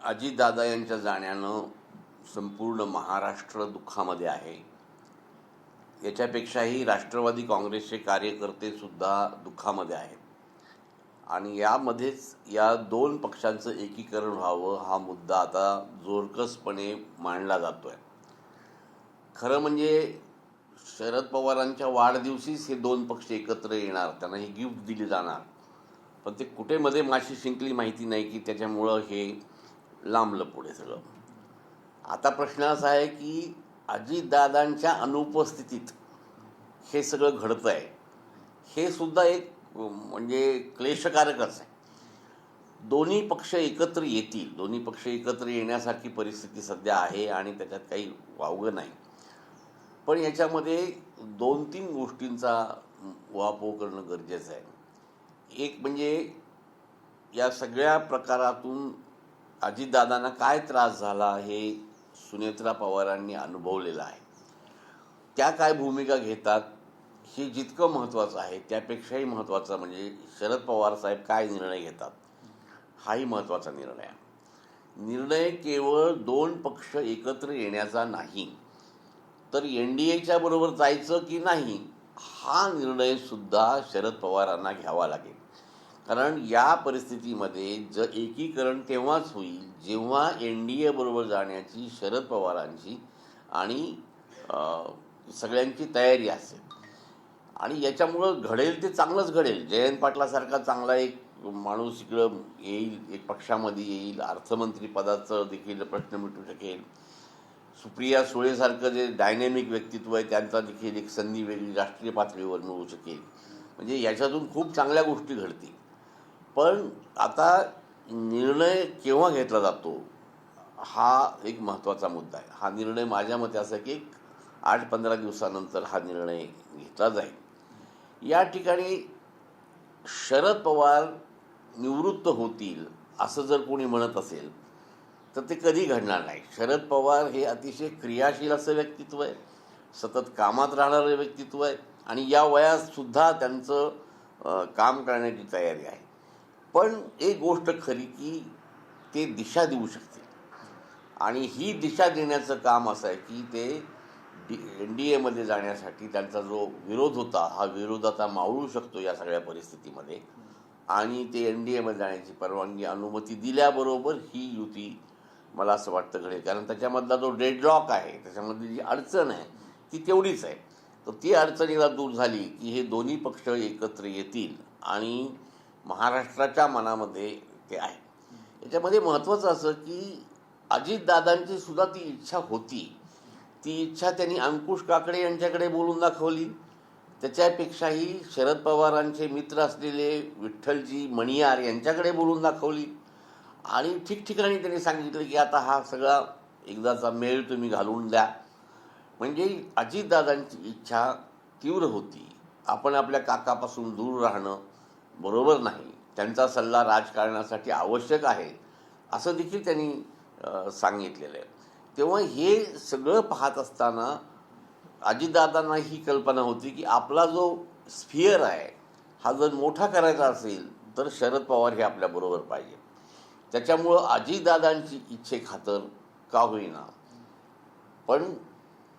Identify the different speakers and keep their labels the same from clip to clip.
Speaker 1: अजितदादा यांच्या जाण्यानं संपूर्ण महाराष्ट्र दुःखामध्ये आहे. याच्यापेक्षाही राष्ट्रवादी काँग्रेसचे कार्यकर्ते सुद्धा दुःखामध्ये आहेत आणि यामध्येच या दोन पक्षांचं एकीकरण व्हावं हा मुद्दा आता जोरकसपणे मांडला जातो आहे. खरं म्हणजे शरद पवारांच्या वाढदिवशीच हे दोन पक्ष एकत्र येणार, त्यांना ही गिफ्ट दिली जाणार, पण ते कुठे मध्ये माशी शिंकली माहिती नाही की त्याच्यामुळं हे लांबलं पुढे सगळं. आता प्रश्न असा आहे की अजितदादांच्या अनुपस्थितीत हे सगळं घडतं आहे, हे सुद्धा एक म्हणजे क्लेशकारकच आहे. दोन्ही पक्ष एकत्र येतील, दोन्ही पक्ष एकत्र येण्यासारखी परिस्थिती सध्या आहे आणि त्याच्यात काही वावगं नाही. पण याच्यामध्ये 2-3 गोष्टींचा उहापोह करणं गरजेचं आहे. एक म्हणजे या सगळ्या प्रकारातून अजितदादांना काय त्रास झाला हे सुनेत्रा पवारांनी अनुभवलेलं आहे. त्या काय भूमिका घेतात हे जितकं महत्त्वाचं आहे त्यापेक्षाही महत्त्वाचं म्हणजे शरद पवार साहेब काय निर्णय घेतात हाही महत्त्वाचा निर्णय आहे. निर्णय केवळ दोन पक्ष एकत्र येण्याचा नाही, तर NDAच्या बरोबर जायचं की नाही हा निर्णयसुद्धा शरद पवारांना घ्यावा लागेल. कारण या परिस्थितीमध्ये एकीकरण तेव्हाच होईल जेव्हा NDA बरोबर जाण्याची शरद पवारांची आणि सगळ्यांची तयारी असेल. आणि याच्यामुळं घडेल ते चांगलंच घडेल. जयंत पाटलासारखा चांगला एक माणूस इकडं येईल, एक पक्षामध्ये येईल, अर्थमंत्री पदाचं देखील प्रश्न मिटू शकेल. सुप्रिया सुळेसारखं जे डायनॅमिक व्यक्तित्व आहे त्यांचा देखील एक संधी वेगळी राष्ट्रीय पातळीवर मिळू शकेल. म्हणजे याच्यातून खूप चांगल्या गोष्टी घडतील. पण आता निर्णय केव्हा घेतला जातो हा एक महत्त्वाचा मुद्दा आहे. हा निर्णय माझ्या मते असं की 8-15 दिवसानंतर हा निर्णय घेतला जाईल. या ठिकाणी शरद पवार निवृत्त होतील असं जर कोणी म्हणत असेल तर ते कधी घडणार नाही. शरद पवार हे अतिशय क्रियाशील असं व्यक्तित्व आहे, सतत कामात राहणारं व्यक्तित्व आहे आणि या वयातसुद्धा त्यांचं काम करण्याची तयारी आहे. पण एक गोष्ट खरी की ते दिशा देऊ शकतील आणि ही दिशा देण्याचं काम असं आहे की ते NDAमध्ये जाण्यासाठी त्यांचा जो विरोध होता हा विरोध आता मावळू शकतो या सगळ्या परिस्थितीमध्ये आणि ते NDAमध्ये जाण्याची परवानगी अनुमती दिल्याबरोबर ही युती मला असं वाटतं घडेल. कारण त्याच्यामधला जो डेडलॉक आहे, त्याच्यामधली जी अडचण आहे ती तेवढीच आहे. तर ती अडचणीला दूर झाली की हे दोन्ही पक्ष एकत्र येतील आणि महाराष्ट्राच्या मनामध्ये ते आहे. याच्यामध्ये महत्त्वाचं असं की अजितदादांची सुद्धा ती इच्छा होती. ती इच्छा त्यांनी अंकुश काकडे यांच्याकडे बोलून दाखवली. त्याच्यापेक्षाही शरद पवारांचे मित्र असलेले विठ्ठलजी मणियार यांच्याकडे बोलून दाखवली आणि ठिकठिकाणी त्यांनी सांगितलं की आता हा सगळा एकदाचा मेळ तुम्ही घालून द्या. म्हणजे अजितदादांची इच्छा तीव्र होती. आपण आपल्या काकापासून दूर राहणं बरोबर नाही, त्यांचा सल्ला राजकारणासाठी आवश्यक आहे असं देखील त्यांनी सांगितलेलं आहे. तेव्हा हे सगळं पाहत असताना अजितदादांना ही कल्पना होती की आपला जो स्फिअर आहे हा जर मोठा करायचा असेल तर शरद पवार हे आपल्याबरोबर पाहिजे. त्याच्यामुळं अजितदादांची इच्छेखातर का होईना पण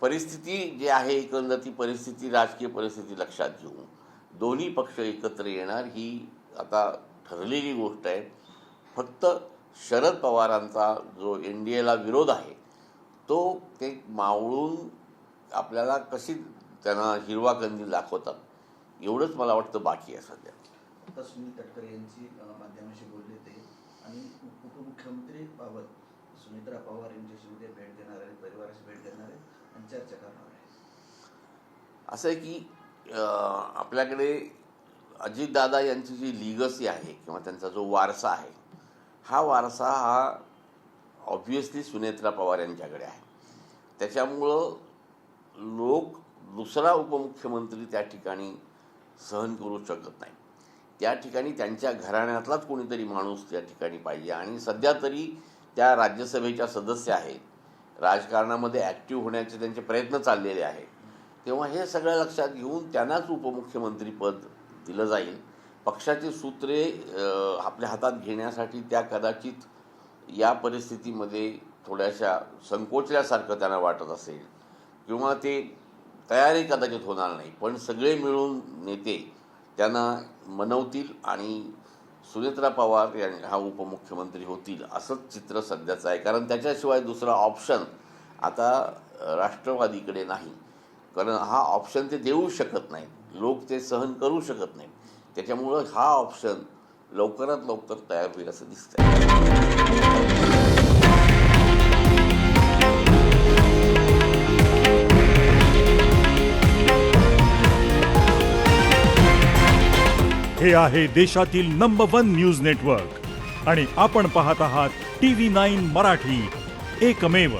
Speaker 1: परिस्थिती जी आहे एकंदर ती परिस्थिती राजकीय परिस्थिती लक्षात घेऊन दोन्ही पक्ष एकत्र येणार ही आता ठरलेली गोष्ट आहे. फक्त शरद पवारांचा जो NDAला विरोध आहे तो ते मावळून आपल्याला कशी त्यांना हिरवा कंदील दाखवतात एवढंच मला वाटतं बाकी आहे सध्या.
Speaker 2: आता सुनील तटकरे यांची माध्यमांशी बोलले ते आणि उपमुख्यमंत्रीबाबत सुनेत्रा पवार यांच्याशी उद्या भेट देणार आहे, परिवाराशी भेट देणार आहे आणि चर्चा करणार आहे.
Speaker 1: असं आहे की आपल्याकडे अजितदादा यांची जी लिगसी आहे किंवा त्यांचा जो वारसा आहे हा वारसा हा ऑब्व्हियसली सुनेत्रा पवार यांच्याकडे आहे. त्याच्यामुळं लोक दुसरा उपमुख्यमंत्री त्या ठिकाणी सहन करू शकत नाही. त्या ठिकाणी त्यांच्या घराण्यातलाच कोणीतरी माणूस त्या ठिकाणी पाहिजे आणि सध्या तरी त्या राज्यसभेच्या सदस्य आहेत, राजकारणामध्ये ॲक्टिव्ह होण्याचे त्यांचे प्रयत्न चाललेले आहेत. तेव्हा हे सगळं लक्षात घेऊन त्यांनाच उपमुख्यमंत्रीपद दिलं जाईल. पक्षाची सूत्रे आपल्या हातात घेण्यासाठी त्या कदाचित या परिस्थितीमध्ये थोड्याशा संकोचल्यासारखं त्यांना वाटत असेल किंवा ते तयारी कदाचित होणार नाही, पण सगळे मिळून नेते त्यांना मनवतील आणि सुनेत्रा पवार हा उपमुख्यमंत्री होतील असंच चित्र सध्याचं आहे. कारण त्याच्याशिवाय दुसरा ऑप्शन आता राष्ट्रवादीकडे नाही, कारण हा ऑप्शन ते देऊ शकत नाहीत, लोक ते सहन करू शकत नाहीत. त्याच्यामुळं हा ऑप्शन लवकरात लवकर तयार होईल असं दिसतंय.
Speaker 3: हे आहे देशातील नंबर 1 न्यूज नेटवर्क आणि आपण पाहत आहात TV9 मराठी, एकमेव.